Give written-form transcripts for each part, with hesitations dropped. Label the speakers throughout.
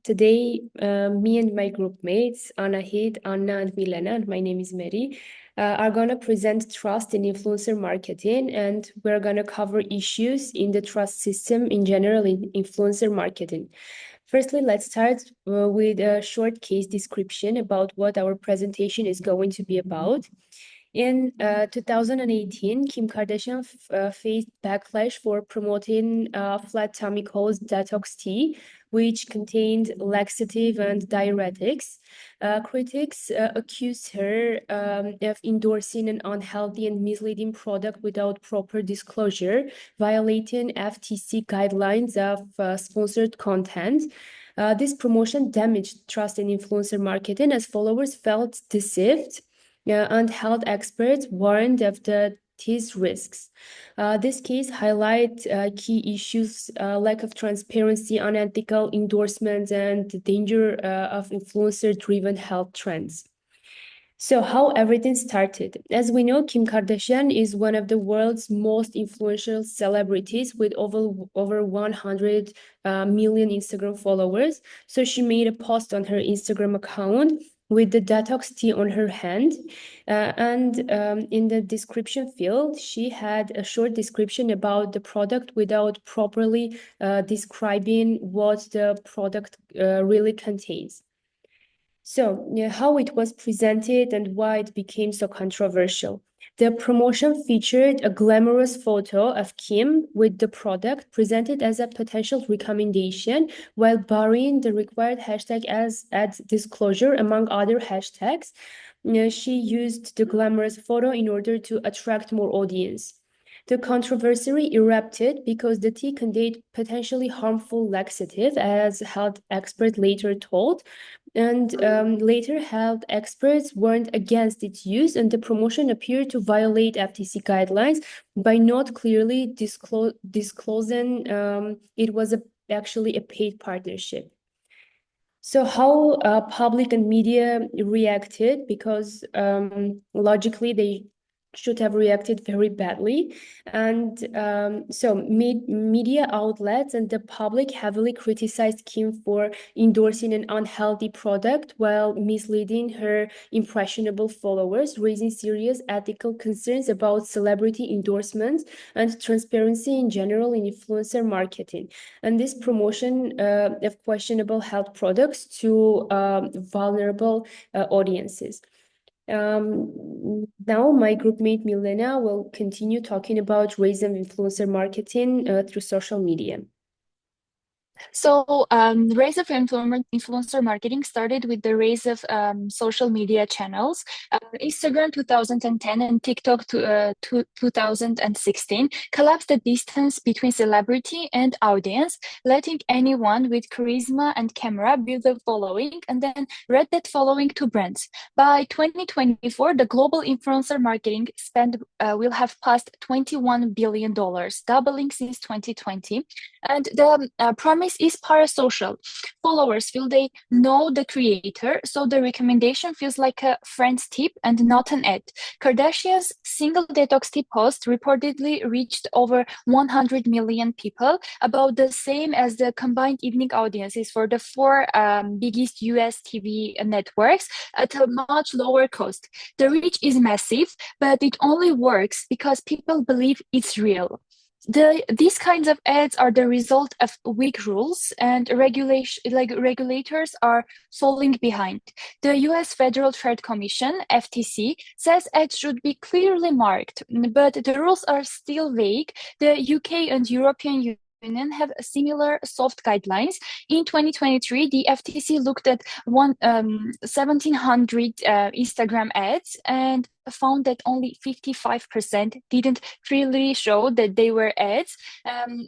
Speaker 1: Today, me and my group mates, Anahid, Anna, and Milena, and my name is Mary, are going to present trust in influencer marketing, and we're going to cover issues in the trust system in general in influencer marketing. Firstly, let's start with a short case description about what our presentation is going to be about. In 2018, Kim Kardashian faced backlash for promoting Flat Tummy Co's detox tea, which contained laxative and diuretics. Critics accused her of endorsing an unhealthy and misleading product without proper disclosure, violating FTC guidelines of sponsored content. This promotion damaged trust in influencer marketing as followers felt deceived, and health experts warned of these risks. This case highlights key issues, lack of transparency, unethical endorsements, and the danger of influencer-driven health trends. So how everything started. As we know, Kim Kardashian is one of the world's most influential celebrities with over 100 million Instagram followers. So she made a post on her Instagram account with the detox tea on her hand. And in the description field, she had a short description about the product without properly describing what the product really contains. So, how it was presented and why it became so controversial. The promotion featured a glamorous photo of Kim with the product presented as a potential recommendation while burying the required hashtag as ad disclosure among other hashtags. She used the glamorous photo in order to attract more audience. The controversy erupted because the tea contained potentially harmful laxative, as health experts later told, and later health experts warned against its use, and the promotion appeared to violate FTC guidelines by not clearly disclosing it was actually a paid partnership. So how public and media reacted, because logically they should have reacted very badly. And so media outlets and the public heavily criticized Kim for endorsing an unhealthy product while misleading her impressionable followers, raising serious ethical concerns about celebrity endorsements and transparency in general in influencer marketing. And this promotion of questionable health products to vulnerable audiences. Now my groupmate Milena will continue talking about rise of influencer marketing through social media.
Speaker 2: So, rise of influencer marketing started with the rise of social media channels. Instagram 2010 and TikTok 2016 collapsed the distance between celebrity and audience, letting anyone with charisma and camera build a following and then read that following to brands. By 2024, the global influencer marketing spend will have passed $21 billion, doubling since 2020. And the promise is parasocial. Followers feel they know the creator, so the recommendation feels like a friend's tip and not an ad. Kardashian's single detox tip post reportedly reached over 100 million people, about the same as the combined evening audiences for the four biggest US TV networks at a much lower cost. The reach is massive, but it only works because people believe it's real. These kinds of ads are the result of weak rules, and regulators are falling behind. The US Federal Trade Commission, FTC, says ads should be clearly marked, but the rules are still vague. The UK and European Union have similar soft guidelines. In 2023, the FTC looked at 1,700 Instagram ads and found that only 55% didn't clearly show that they were ads,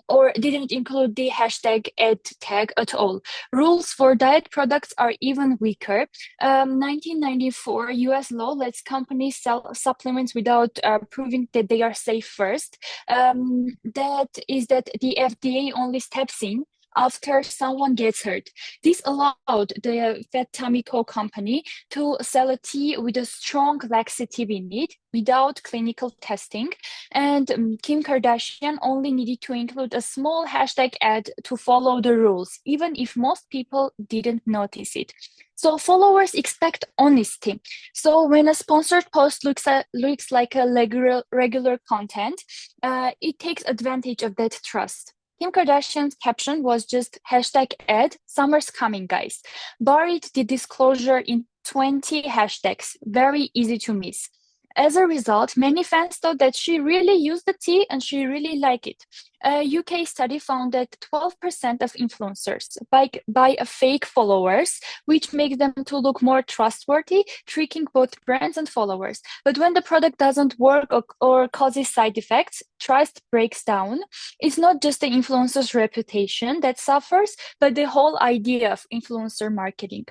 Speaker 2: or didn't include the hashtag ad tag at all. Rules for diet products are even weaker. 1994 US law lets companies sell supplements without proving that they are safe first. That is that the FDA only steps in after someone gets hurt. This allowed the Fat Tummy Co. company to sell a tea with a strong laxative in it without clinical testing. And Kim Kardashian only needed to include a small hashtag ad to follow the rules, even if most people didn't notice it. So followers expect honesty. So when a sponsored post looks like a regular content, it takes advantage of that trust. Kim Kardashian's caption was just hashtag ad, summer's coming, guys. Buried the disclosure in 20 hashtags, very easy to miss. As a result, many fans thought that she really used the tea and she really liked it. A UK study found that 12% of influencers buy a fake followers, which makes them to look more trustworthy, tricking both brands and followers. But when the product doesn't work or causes side effects, trust breaks down. It's not just the influencer's reputation that suffers, but the whole idea of influencer marketing.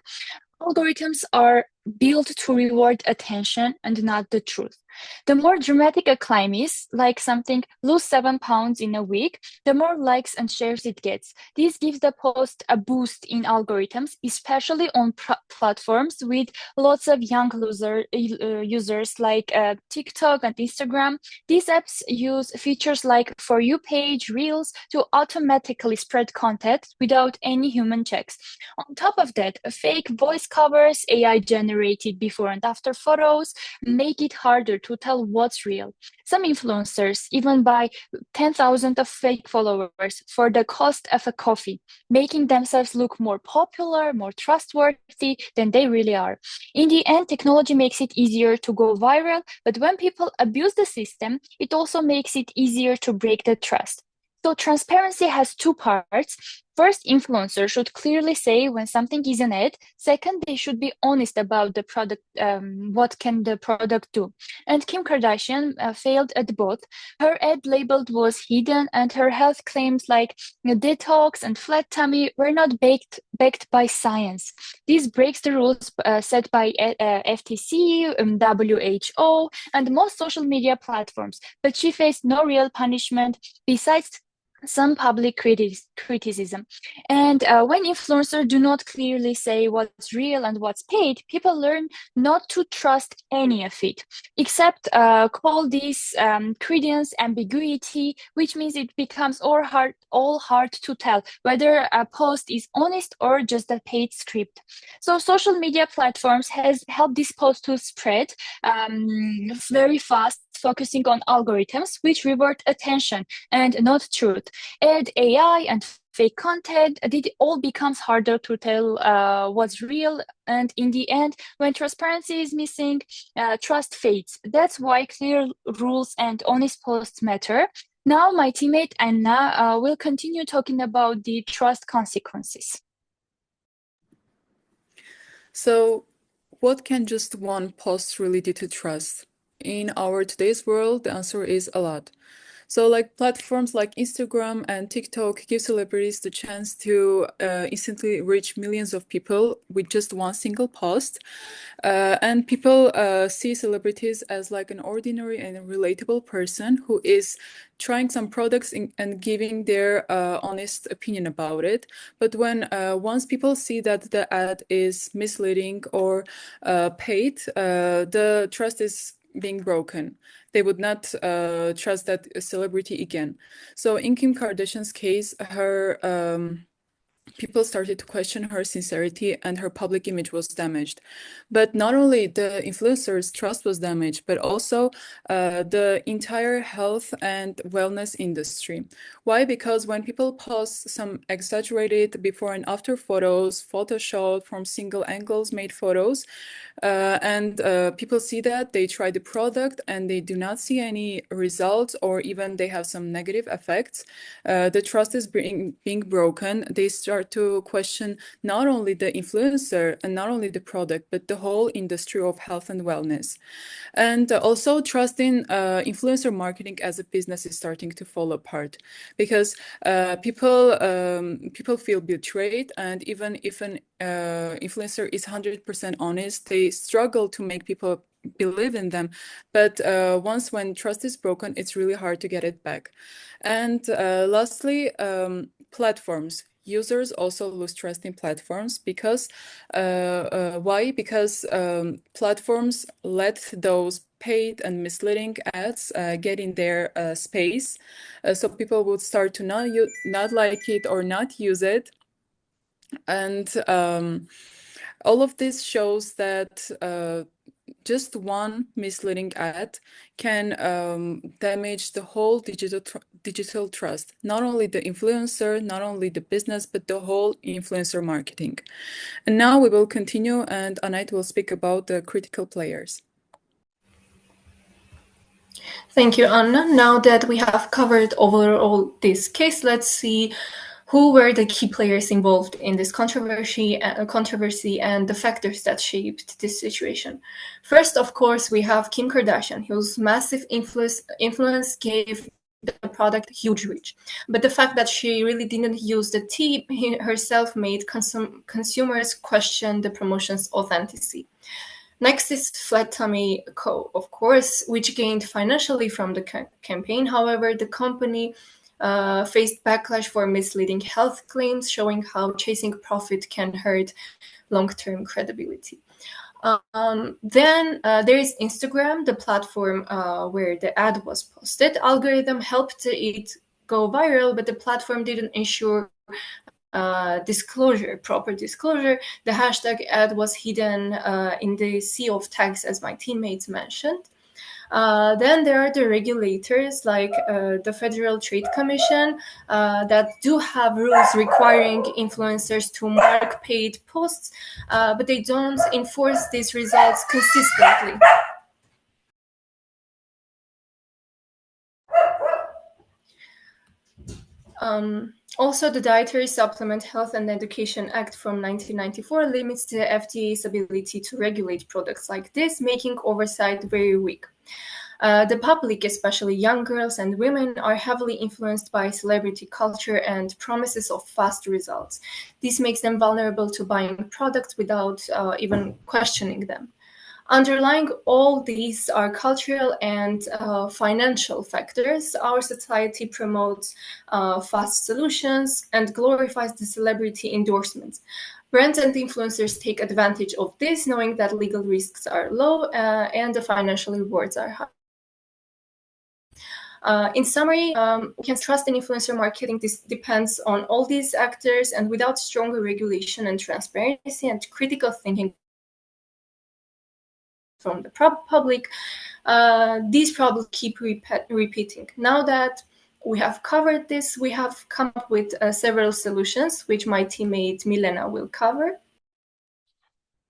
Speaker 2: Algorithms are built to reward attention and not the truth. The more dramatic a climb is, like something lose 7 pounds in a week, the more likes and shares it gets. This gives the post a boost in algorithms, especially on platforms with lots of young users like TikTok and Instagram. These apps use features like For You page, Reels to automatically spread content without any human checks. On top of that, fake voice covers, AI generated before and after photos make it harder to tell what's real. Some influencers even buy 10,000 of fake followers for the cost of a coffee, making themselves look more popular, more trustworthy than they really are. In the end, technology makes it easier to go viral, but when people abuse the system, it also makes it easier to break the trust. So transparency has two parts. First, influencers should clearly say when something is an ad. Second, they should be honest about the product, what can the product do. And Kim Kardashian failed at both. Her ad labeled was hidden, and her health claims like detox and flat tummy were not backed by science. This breaks the rules set by FTC, WHO, and most social media platforms. But she faced no real punishment besides some public criticism. And when influencers do not clearly say what's real and what's paid, people learn not to trust any of it, except call this credence ambiguity, which means it becomes all hard to tell whether a post is honest or just a paid script. So social media platforms has helped this post to spread very fast, focusing on algorithms which reward attention and not truth. Add AI and fake content, it all becomes harder to tell what's real. And in the end, when transparency is missing, trust fades. That's why clear rules and honest posts matter. Now, my teammate Anna will continue talking about the trust consequences.
Speaker 3: So, what can just one post really do to trust? In our today's world, the answer is a lot. So like platforms like Instagram and TikTok give celebrities the chance to instantly reach millions of people with just one single post. And people see celebrities as like an ordinary and relatable person who is trying some products and giving their honest opinion about it. But when once people see that the ad is misleading or paid, the trust is being broken. They would not trust that celebrity again. So in Kim Kardashian's case, her people started to question her sincerity and her public image was damaged. But not only the influencer's trust was damaged, but also the entire health and wellness industry. Why? Because when people post some exaggerated before and after photos, photoshopped from single angles made photos, and people see that, they try the product and they do not see any results, or even they have some negative effects, the trust is being broken. They start to question not only the influencer and not only the product, but the whole industry of health and wellness. And also trust in influencer marketing as a business is starting to fall apart, because people feel betrayed, and even if an influencer is 100% honest, they struggle to make people believe in them. But once when trust is broken, it's really hard to get it back. And lastly, platforms users also lose trust in platforms because why? Because platforms let those paid and misleading ads get in their space, so people would start to not like it or not use it, and all of this shows that just one misleading ad can damage the whole digital trust, not only the influencer, not only the business, but the whole influencer marketing. And now we will continue, and Anait will speak about the critical players.
Speaker 4: Thank you, Anna. Now that we have covered overall this case, let's see who were the key players involved in this controversy and the factors that shaped this situation. First, of course, we have Kim Kardashian, whose massive influence gave the product huge reach. But the fact that she really didn't use the tea herself made consumers question the promotion's authenticity. Next is Flat Tummy Co., of course, which gained financially from the campaign. However, the company faced backlash for misleading health claims, showing how chasing profit can hurt long-term credibility. Then there is Instagram, the platform where the ad was posted. Algorithm helped it go viral, but the platform didn't ensure proper disclosure. The hashtag ad was hidden in the sea of tags, as my teammates mentioned. Then there are the regulators like the Federal Trade Commission that do have rules requiring influencers to mark paid posts, but they don't enforce these results consistently. Also, the Dietary Supplement Health and Education Act from 1994 limits the FDA's ability to regulate products like this, making oversight very weak. The public, especially young girls and women, are heavily influenced by celebrity culture and promises of fast results. This makes them vulnerable to buying products without even questioning them. Underlying all these are cultural and financial factors. Our society promotes fast solutions and glorifies the celebrity endorsements. Brands and influencers take advantage of this, knowing that legal risks are low and the financial rewards are high. In summary, we can trust in influencer marketing. This depends on all these actors, and without stronger regulation and transparency and critical thinking from the public, these problems keep repeating. Now that we have covered this, we have come up with several solutions, which my teammate Milena will cover.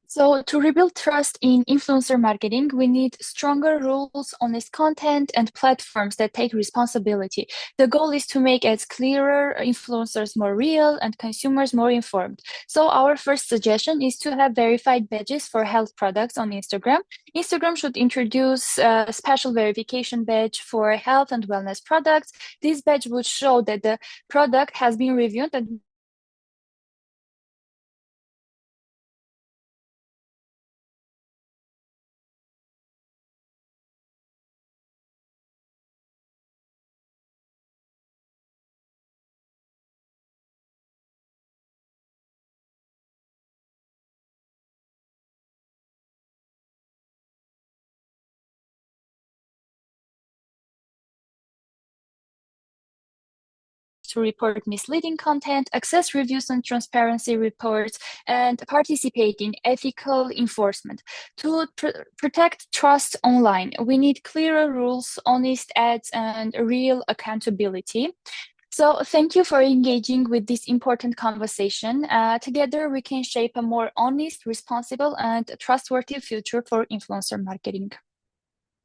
Speaker 2: So to rebuild trust in influencer marketing, we need stronger rules, honest content, and platforms that take responsibility. The goal is to make ads clearer, influencers more real, and consumers more informed. So our first suggestion is to have verified badges for health products on Instagram. Instagram should introduce a special verification badge for health and wellness products. This badge would show that the product has been reviewed and to report misleading content, access reviews and transparency reports, and participate in ethical enforcement. To protect trust online, we need clearer rules, honest ads, and real accountability. So thank you for engaging with this important conversation. Together, we can shape a more honest, responsible, and trustworthy future for influencer marketing.